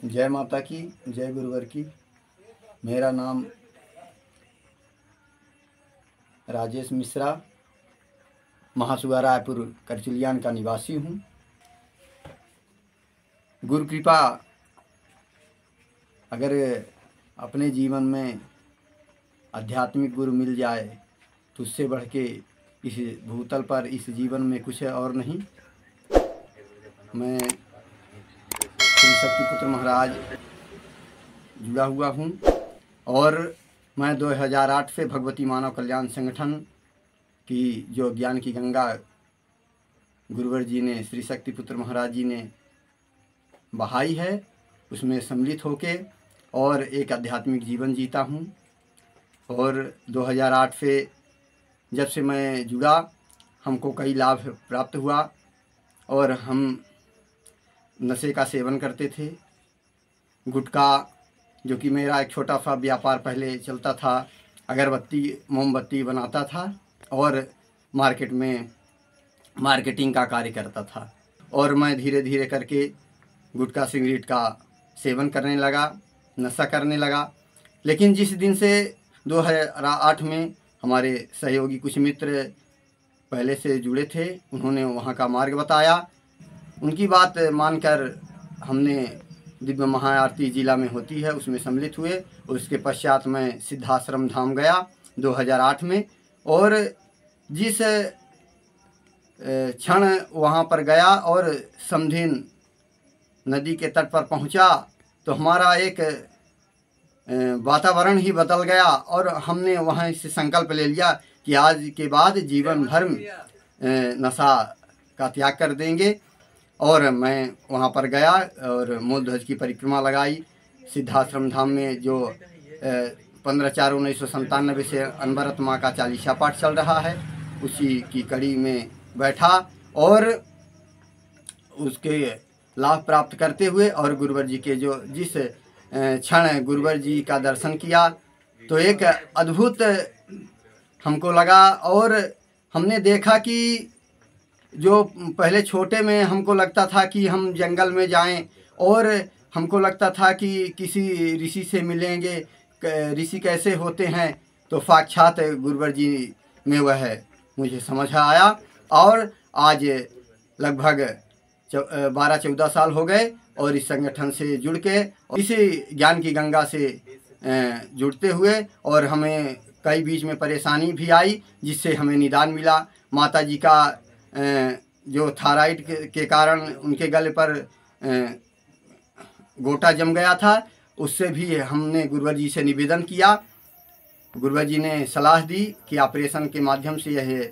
जय माता की, जय गुरुवर की। मेरा नाम राजेश मिश्रा, महासुआ रायपुर करचुलियान का निवासी हूँ। गुरु कृपा अगर अपने जीवन में आध्यात्मिक गुरु मिल जाए तो उससे बढ़ के इस भूतल पर, इस जीवन में कुछ और नहीं। मैं श्री शक्तिपुत्र महाराज जुड़ा हुआ हूँ और मैं 2008 से भगवती मानव कल्याण संगठन की जो ज्ञान की गंगा गुरुवर जी ने, श्री शक्तिपुत्र महाराज जी ने बहाई है, उसमें सम्मिलित होके और एक आध्यात्मिक जीवन जीता हूँ। और 2008 से जब से मैं जुड़ा, हमको कई लाभ प्राप्त हुआ और हम नशे का सेवन करते थे। गुटखा, जो कि मेरा एक छोटा सा व्यापार पहले चलता था, अगरबत्ती मोमबत्ती बनाता था और मार्केट में मार्केटिंग का कार्य करता था। और मैं धीरे धीरे करके गुटखा सिगरेट का सेवन करने लगा, नशा करने लगा। लेकिन जिस दिन से 2008 में हमारे सहयोगी कुछ मित्र पहले से जुड़े थे, उन्होंने वहाँ का मार्ग बताया, उनकी बात मानकर हमने दिव्य महाआरती जिला में होती है उसमें सम्मिलित हुए। उसके पश्चात मैं सिद्धाश्रम धाम गया 2008 में। और जिस क्षण वहाँ पर गया और समधिन नदी के तट पर पहुँचा तो हमारा एक वातावरण ही बदल गया और हमने वहाँ से संकल्प ले लिया कि आज के बाद जीवन भर नशा का त्याग कर देंगे। और मैं वहाँ पर गया और मूल ध्वज की परिक्रमा लगाई। सिद्धाश्रम धाम में जो 15/4/1997 से अनवरत माँ का चालीसा पाठ चल रहा है, उसी की कड़ी में बैठा और उसके लाभ प्राप्त करते हुए और गुरुवर जी के जो जिस क्षण गुरुवर जी का दर्शन किया तो एक अद्भुत हमको लगा। और हमने देखा कि जो पहले छोटे में हमको लगता था कि हम जंगल में जाएं और हमको लगता था कि किसी ऋषि से मिलेंगे, ऋषि कैसे होते हैं, तो साक्षात गुरुवर जी में वह मुझे समझ आया। और आज लगभग 12-14 साल हो गए और इस संगठन से जुड़ के इसी ज्ञान की गंगा से जुड़ते हुए, और हमें कई बीच में परेशानी भी आई जिससे हमें निदान मिला। माता जी का जो थायराइड के कारण उनके गले पर गोटा जम गया था, उससे भी हमने गुरुवर जी से निवेदन किया। गुरुवर जी ने सलाह दी कि ऑपरेशन के माध्यम से यह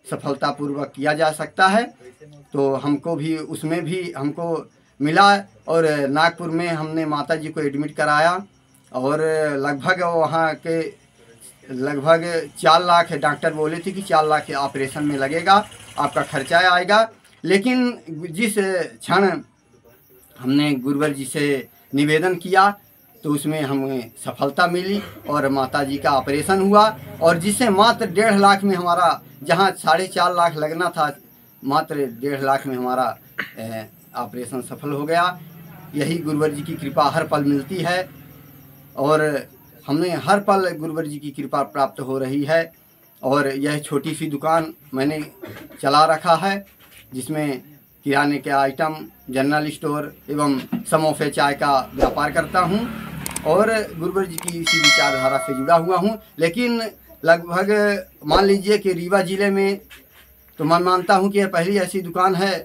सफलतापूर्वक किया जा सकता है, तो हमको भी उसमें भी हमको मिला। और नागपुर में हमने माता जी को एडमिट कराया और लगभग वहाँ के लगभग 4 लाख डॉक्टर बोले थे कि 4 लाख ऑपरेशन में लगेगा, आपका खर्चा आएगा। लेकिन जिस क्षण हमने गुरुवर जी से निवेदन किया तो उसमें हमें सफलता मिली और माता जी का ऑपरेशन हुआ, और जिससे मात्र 1.5 लाख में हमारा, जहाँ 4.5 लाख लगना था, मात्र 1.5 लाख में हमारा ऑपरेशन सफल हो गया। यही गुरुवर जी की कृपा हर पल मिलती है और हमें हर पल गुरुवर जी की कृपा प्राप्त हो रही है। और यह छोटी सी दुकान मैंने चला रखा है जिसमें किराने के आइटम, जनरल स्टोर एवं समोसे चाय का व्यापार करता हूं और गुरुवर जी की इसी विचारधारा से जुड़ा हुआ हूं। लेकिन लगभग मान लीजिए कि रीवा ज़िले में तो मैं मानता हूं कि यह पहली ऐसी दुकान है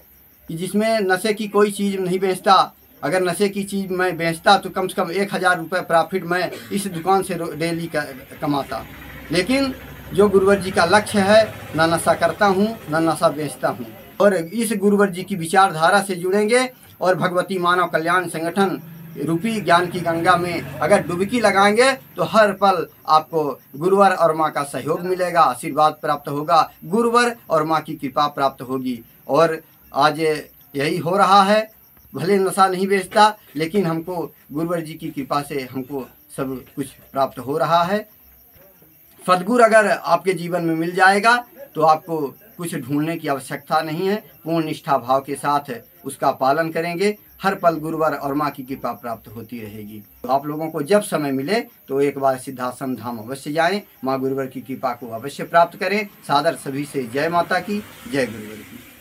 कि जिसमें नशे की कोई चीज़ नहीं बेचता। अगर नशे की चीज़ मैं बेचता तो कम से कम 1000 रुपये प्रॉफिट मैं इस दुकान से डेली कमाता। लेकिन जो गुरुवर जी का लक्ष्य है, ना नशा करता हूँ ना नशा बेचता हूँ। और इस गुरुवर जी की विचारधारा से जुड़ेंगे और भगवती मानव कल्याण संगठन रूपी ज्ञान की गंगा में अगर डुबकी लगाएंगे तो हर पल आपको गुरुवर और माँ का सहयोग मिलेगा, आशीर्वाद प्राप्त होगा, गुरुवर और माँ की कृपा प्राप्त होगी। और आज यही हो रहा है। भले नशा नहीं बेचता, लेकिन हमको गुरुवर जी की कृपा से हमको सब कुछ प्राप्त हो रहा है। सद्गुरु अगर आपके जीवन में मिल जाएगा तो आपको कुछ ढूंढने की आवश्यकता नहीं है। पूर्ण निष्ठा भाव के साथ उसका पालन करेंगे हर पल गुरुवर और माँ की कृपा प्राप्त होती रहेगी। तो आप लोगों को जब समय मिले तो एक बार सिद्धाश्रम धाम अवश्य जाएं, माँ गुरुवर की कृपा को अवश्य प्राप्त करें। सादर सभी से जय माता की, जय गुरुवर की।